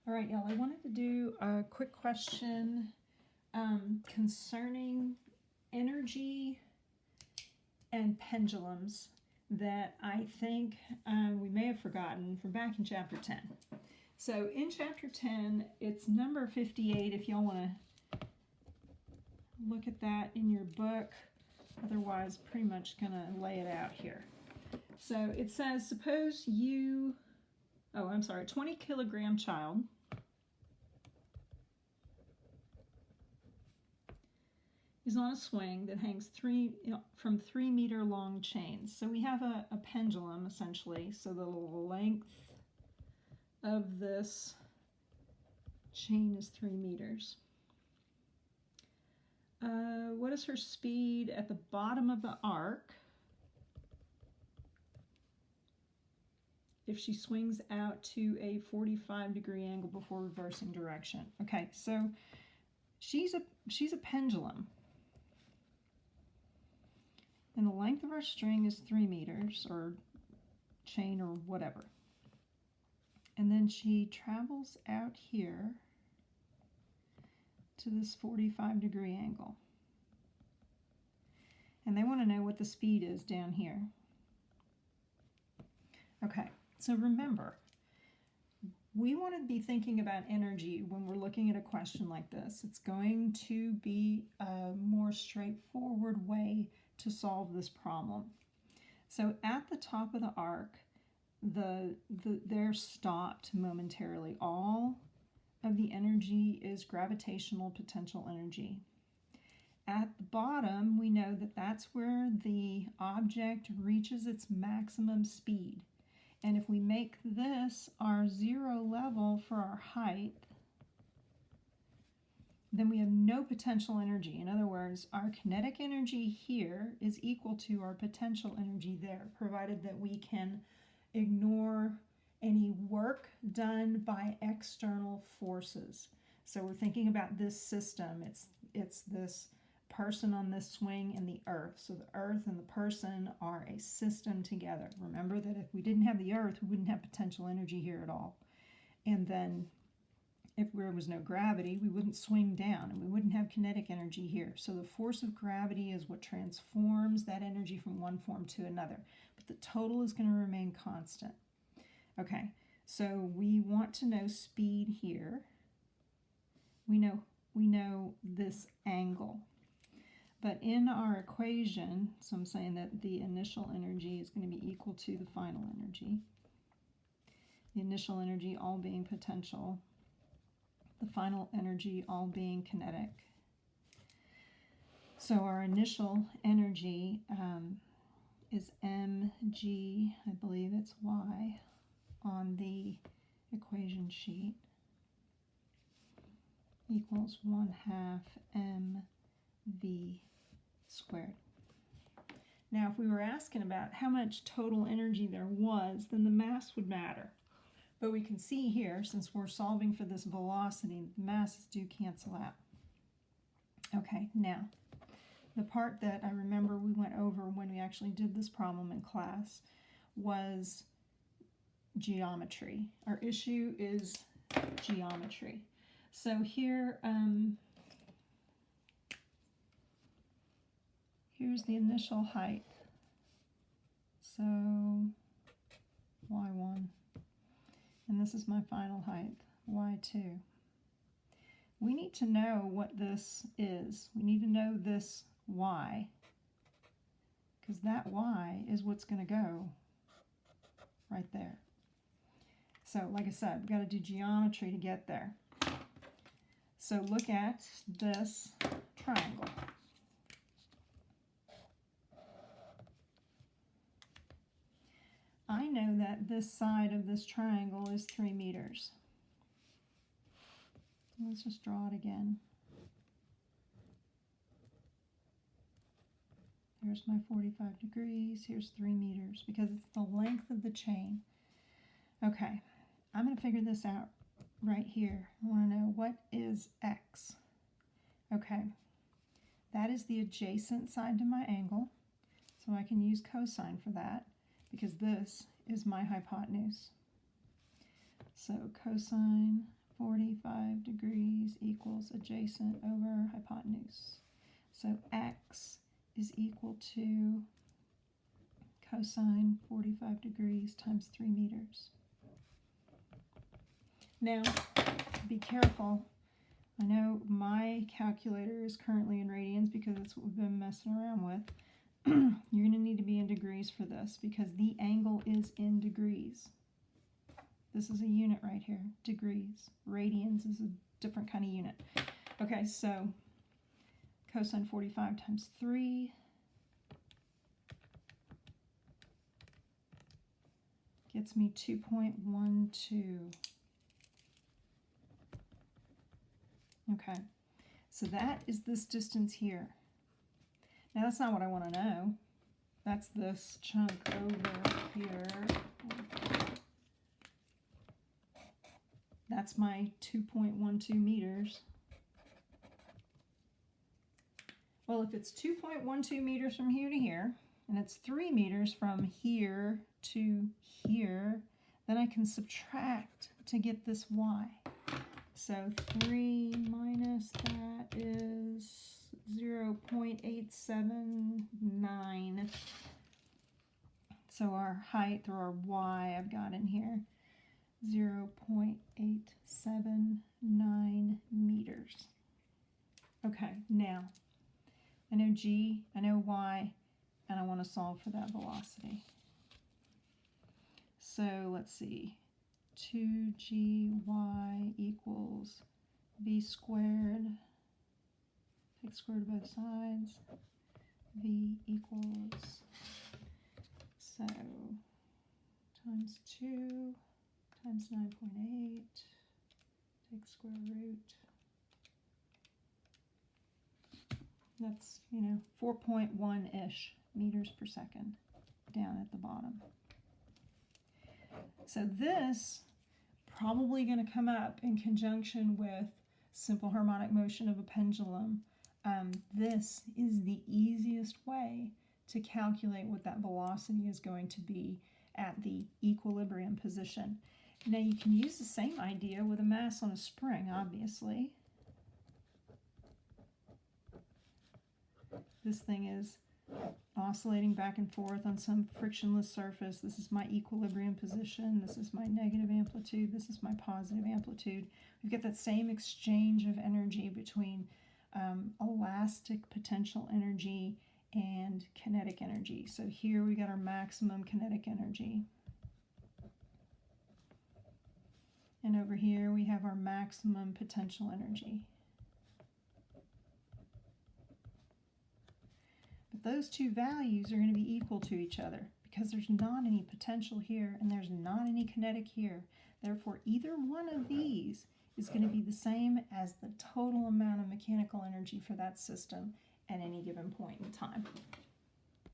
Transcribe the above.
All right, y'all, I wanted to do a quick question concerning energy and pendulums that I think we may have forgotten from back in chapter 10. So in chapter 10, it's number 58 if y'all want to look at that in your book. Otherwise, pretty much going to lay it out here. So it says, suppose you, 20 kilogram child is on a swing that hangs from 3 meter long chains. So we have a pendulum essentially. So the length of this chain is 3 meters. What is her speed at the bottom of the arc if she swings out to a 45-degree angle before reversing direction? Okay, so she's a pendulum. And the length of our string is 3 meters, or chain, or whatever. And then she travels out here to this 45-degree angle. And they want to know what the speed is down here. Okay, so remember, we want to be thinking about energy when we're looking at a question like this. It's going to be a more straightforward way to solve this problem. So at the top of the arc, they're stopped momentarily. All of the energy is gravitational potential energy. At the bottom, we know that that's where the object reaches its maximum speed. And if we make this our 0 level for our height, then we have no potential energy. In other words, our kinetic energy here is equal to our potential energy there, provided that we can ignore any work done by external forces. So we're thinking about this system. It's this person on this swing and the earth. So the earth and the person are a system together. Remember that if we didn't have the earth, we wouldn't have potential energy here at all. And then if there was no gravity, we wouldn't swing down and we wouldn't have kinetic energy here. So the force of gravity is what transforms that energy from one form to another. But the total is going to remain constant. Okay, so we want to know speed here. We know this angle. But in our equation, so I'm saying that the initial energy is going to be equal to the final energy. The initial energy all being potential, the final energy all being kinetic. So our initial energy is mg, I believe it's y, on the equation sheet, equals 1/2 mv squared. Now, if we were asking about how much total energy there was, then the mass would matter. But we can see here, since we're solving for this velocity, the masses do cancel out. Okay, now, the part that I remember we went over when we actually did this problem in class was geometry. Our issue is geometry. So here, here's the initial height. So y1. And this is my final height, y2. We need to know what this is. We need to know this y, because that y is what's going to go right there. So like I said, we've got to do geometry to get there. So look at this triangle. I know that this side of this triangle is 3 meters. Let's just draw it again. There's my 45 degrees. Here's 3 meters because it's the length of the chain. Okay, I'm going to figure this out right here. I want to know what is x. Okay, that is the adjacent side to my angle. So I can use cosine for that, because this is my hypotenuse. So cosine 45 degrees equals adjacent over hypotenuse. So x is equal to cosine 45 degrees times 3 meters. Now, be careful. I know my calculator is currently in radians because that's what we've been messing around with. You're going to need to be in degrees for this because the angle is in degrees. This is a unit right here, degrees. Radians is a different kind of unit. Okay, so cosine 45 times 3 gets me 2.12. Okay, so that is this distance here. Now that's not what I want to know. That's this chunk over here. That's my 2.12 meters. Well, if it's 2.12 meters from here to here, and it's 3 meters from here to here, then I can subtract to get this y. So 3 minus that is 0.879. So our height, or our y I've got in here, 0.879 meters. Okay, now I know g, I know y, and I want to solve for that velocity. So let's see, 2gy equals v squared, take square root of both sides, v equals, so times 2 times 9.8, take square root. That's, 4.1-ish meters per second down at the bottom. So this probably going to come up in conjunction with simple harmonic motion of a pendulum. This is the easiest way to calculate what that velocity is going to be at the equilibrium position. Now you can use the same idea with a mass on a spring, obviously. This thing is oscillating back and forth on some frictionless surface. This is my equilibrium position. This is my negative amplitude. This is my positive amplitude. We've got that same exchange of energy between elastic potential energy and kinetic energy. So here we got our maximum kinetic energy. And over here we have our maximum potential energy. But those two values are going to be equal to each other because there's not any potential here and there's not any kinetic here. Therefore, either one of these is going to be the same as the total amount of mechanical energy for that system at any given point in time.